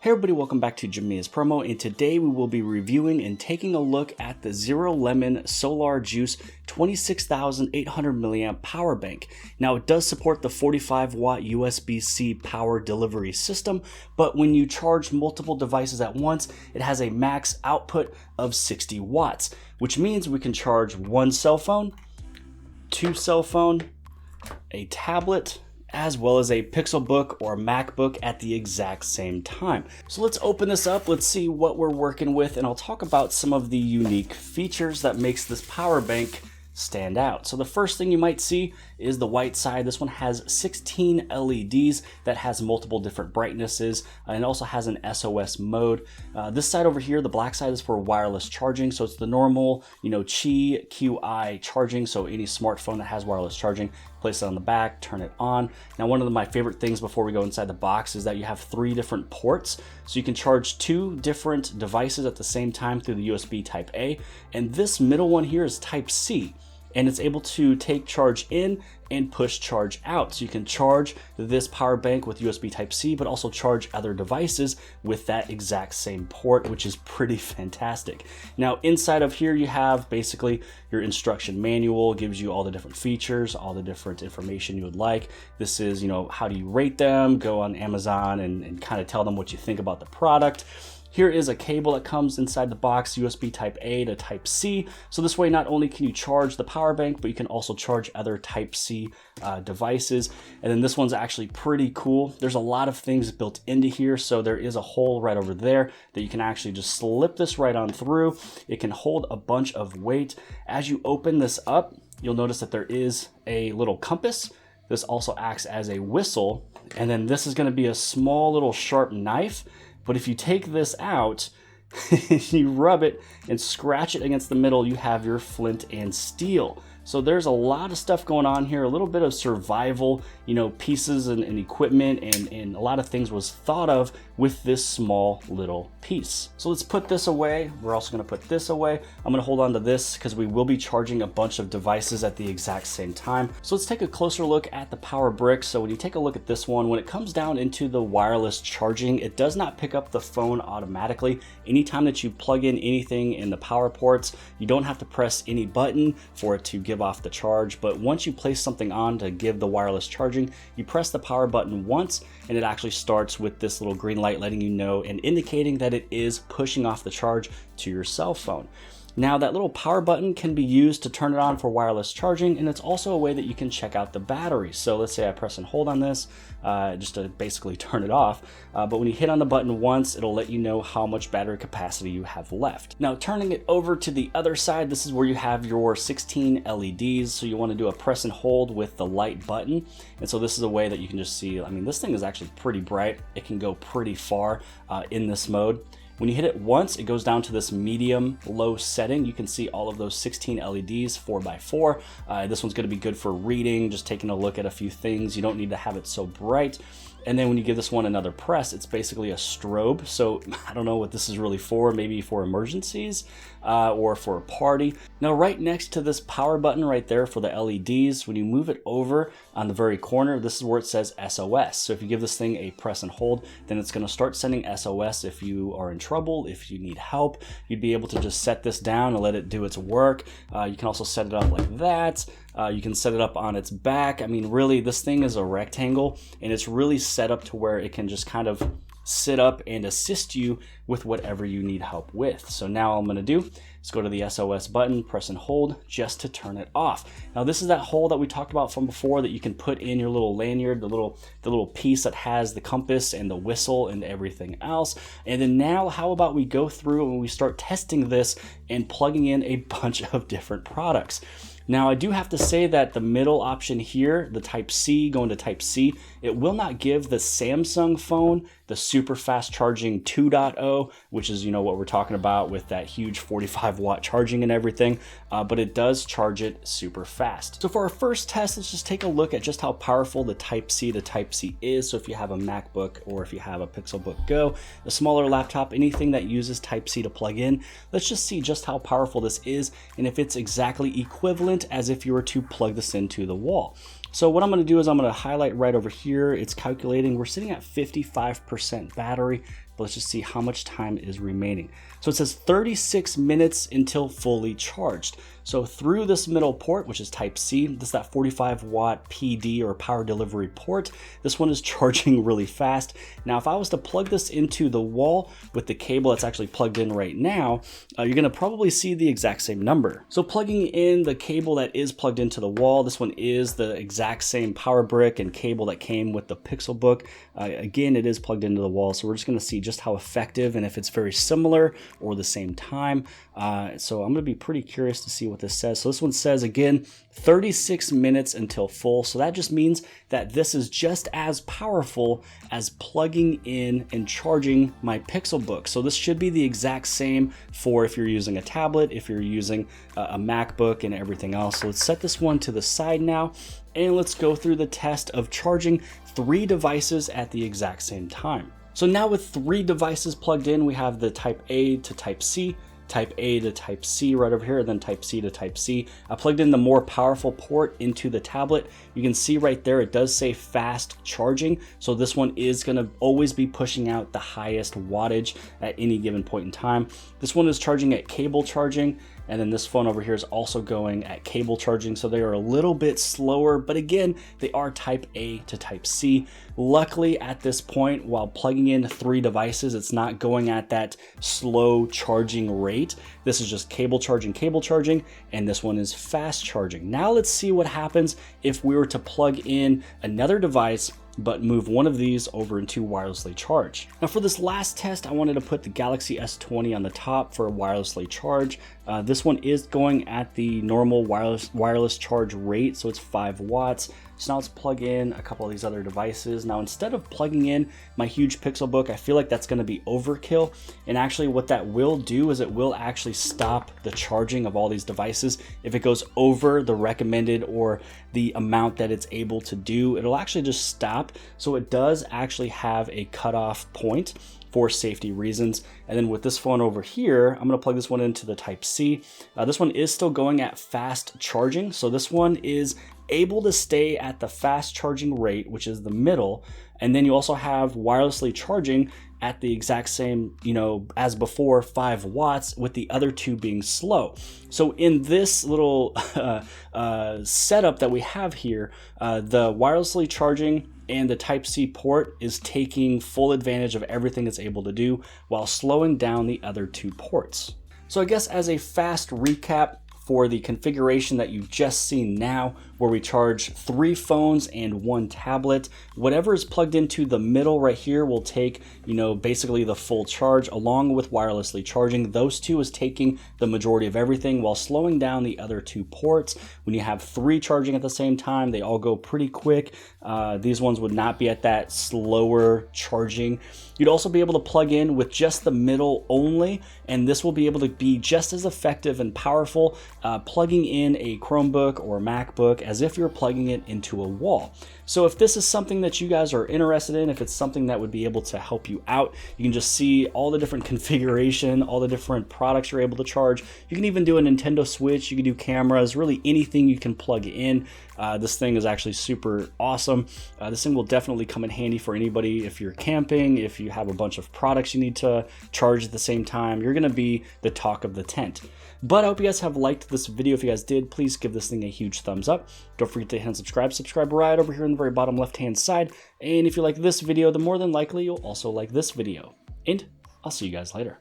Hey everybody, welcome back to Jamia's Promo, and today we will be reviewing and taking a look at the ZeroLemon Solar Juice 26,800 milliamp power bank. Now it does support the 45 watt USB-C power delivery system, but when you charge multiple devices at once, it has a max output of 60 watts, which means we can charge one cell phone, two cell phone, a tablet, as well as a Pixelbook or MacBook at the exact same time. So let's open this up, let's see what we're working with, and I'll talk about some of the unique features that makes this power bank stand out. So the first thing you might see is the white side. This one has 16 LEDs that has multiple different brightnesses, and also has an SOS mode. This side over here, the black side, is for wireless charging. So it's the normal, Qi, QI charging. So any smartphone that has wireless charging, place it on the back, turn it on. Now, one of my favorite things before we go inside the box is that you have 3 different ports. So you can charge 2 different devices at the same time through the USB Type A. And this middle one here is Type C. And it's able to take charge in and push charge out. So you can charge this power bank with USB Type-C, but also charge other devices with that exact same port, which is pretty fantastic. Now, inside of here, you have basically your instruction manual, gives you all the different features, all the different information you would like. This is, how do you rate them? Go on Amazon and kind of tell them what you think about the product. Here is a cable that comes inside the box, USB Type A to Type C. So this way, not only can you charge the power bank, but you can also charge other Type C devices. And then this one's actually pretty cool. There's a lot of things built into here. So there is a hole right over there that you can actually just slip this right on through. It can hold a bunch of weight. As you open this up, you'll notice that there is a little compass. This also acts as a whistle. And then this is going to be a small little sharp knife. But if you take this out, you rub it and scratch it against the middle, you have your flint and steel. So there's a lot of stuff going on here, a little bit of survival, pieces and equipment and a lot of things was thought of with this small little piece. So let's put this away. We're also gonna put this away. I'm gonna hold on to this because we will be charging a bunch of devices at the exact same time. So let's take a closer look at the power brick. So when you take a look at this one, when it comes down into the wireless charging, it does not pick up the phone automatically. Anytime that you plug in anything in the power ports, you don't have to press any button for it to give off the charge. But once you place something on to give the wireless charging, you press the power button once and it actually starts with this little green light letting you know and indicating that it is pushing off the charge to your cell phone. Now that little power button can be used to turn it on for wireless charging, and it's also a way that you can check out the battery. So let's say I press and hold on this just to basically turn it off. But when you hit on the button once, it'll let you know how much battery capacity you have left. Now turning it over to the other side, this is where you have your 16 LEDs. So you want to do a press and hold with the light button. And so this is a way that you can just see, this thing is actually pretty bright. It can go pretty far in this mode. When you hit it once, it goes down to this medium low setting. You can see all of those 16 LEDs 4x4. This one's gonna be good for reading, just taking a look at a few things. You don't need to have it so bright. And then when you give this one another press, it's basically a strobe. So I don't know what this is really for, maybe for emergencies or for a party. Now right next to this power button right there for the LEDs, when you move it over on the very corner, this is where it says SOS. So if you give this thing a press and hold, then it's gonna start sending SOS if you are in trouble, if you need help. You'd be able to just set this down and let it do its work. You can also set it up like that. You can set it up on its back. Really, this thing is a rectangle and it's really set up to where it can just kind of sit up and assist you with whatever you need help with. So now all I'm gonna do is go to the SOS button, press and hold just to turn it off. Now this is that hole that we talked about from before that you can put in your little lanyard, the little piece that has the compass and the whistle and everything else. And then now how about we go through and we start testing this and plugging in a bunch of different products. Now I do have to say that the middle option here, the Type C going to Type C, it will not give the Samsung phone the super fast charging 2.0, which is what we're talking about with that huge 45 watt charging and everything, but it does charge it super fast. So for our first test, let's just take a look at just how powerful the Type C to Type C is. So if you have a MacBook or if you have a Pixelbook Go, a smaller laptop, anything that uses Type C to plug in, let's just see just how powerful this is and if it's exactly equivalent as if you were to plug this into the wall. So what I'm going to do is I'm going to highlight right over here. It's calculating. We're sitting at 55% battery, but let's just see how much time is remaining. So it says 36 minutes until fully charged. So through this middle port, which is type C, this is that 45 watt PD or power delivery port. This one is charging really fast. Now, if I was to plug this into the wall with the cable that's actually plugged in right now, you're gonna probably see the exact same number. So plugging in the cable that is plugged into the wall, this one is the exact same power brick and cable that came with the Pixelbook. Again, it is plugged into the wall, so we're just gonna see just how effective and if it's very similar or the same time. So I'm gonna be pretty curious to see what this says. So this one says, again, 36 minutes until full. So that just means that this is just as powerful as plugging in and charging my Pixelbook. So this should be the exact same for if you're using a tablet, if you're using a MacBook and everything else. So let's set this one to the side now, and let's go through the test of charging 3 devices at the exact same time. So now with 3 devices plugged in, we have the type A to type C, type A to type C right over here, and then type C to type C. I plugged in the more powerful port into the tablet. You can see right there, it does say fast charging. So this one is gonna always be pushing out the highest wattage at any given point in time. This one is charging at cable charging. And then this phone over here is also going at cable charging. So they are a little bit slower, but again, they are type A to type C. Luckily at this point, while plugging in 3 devices, it's not going at that slow charging rate. This is just cable charging, and this one is fast charging. Now let's see what happens if we were to plug in another device but move one of these over into wirelessly charge. Now for this last test, I wanted to put the Galaxy S20 on the top for wirelessly charge. This one is going at the normal wireless charge rate, so it's 5 watts. So now let's plug in a couple of these other devices. Now instead of plugging in my huge Pixelbook, I feel like that's gonna be overkill. And actually what that will do is it will actually stop the charging of all these devices. If it goes over the recommended or the amount that it's able to do, it'll actually just stop. So it does actually have a cutoff point for safety reasons. And then with this phone over here, I'm gonna plug this one into the type C. This one is still going at fast charging. So this one is able to stay at the fast charging rate, which is the middle. And then you also have wirelessly charging at the exact same, as before, 5 watts, with the other 2 being slow. So in this little setup that we have here, the wirelessly charging and the type C port is taking full advantage of everything it's able to do while slowing down the other 2 ports. So I guess as a fast recap, for the configuration that you've just seen now, where we charge 3 phones and 1 tablet, whatever is plugged into the middle right here will take, basically the full charge along with wirelessly charging. Those 2 is taking the majority of everything while slowing down the other 2 ports. When you have 3 charging at the same time, they all go pretty quick. These ones would not be at that slower charging. You'd also be able to plug in with just the middle only, and this will be able to be just as effective and powerful plugging in a Chromebook or MacBook as if you're plugging it into a wall. So if this is something that you guys are interested in, if it's something that would be able to help you out, you can just see all the different configuration, all the different products you're able to charge. You can even do a Nintendo Switch, you can do cameras, really anything you can plug in. This thing is actually super awesome. This thing will definitely come in handy for anybody if you're camping, if you have a bunch of products you need to charge at the same time. You're gonna be the talk of the tent. But I hope you guys have liked this video. If you guys did, please give this thing a huge thumbs up. Don't forget to hit and subscribe. Subscribe right over here in the very bottom left-hand side. And if you like this video, then more than likely you'll also like this video. And I'll see you guys later.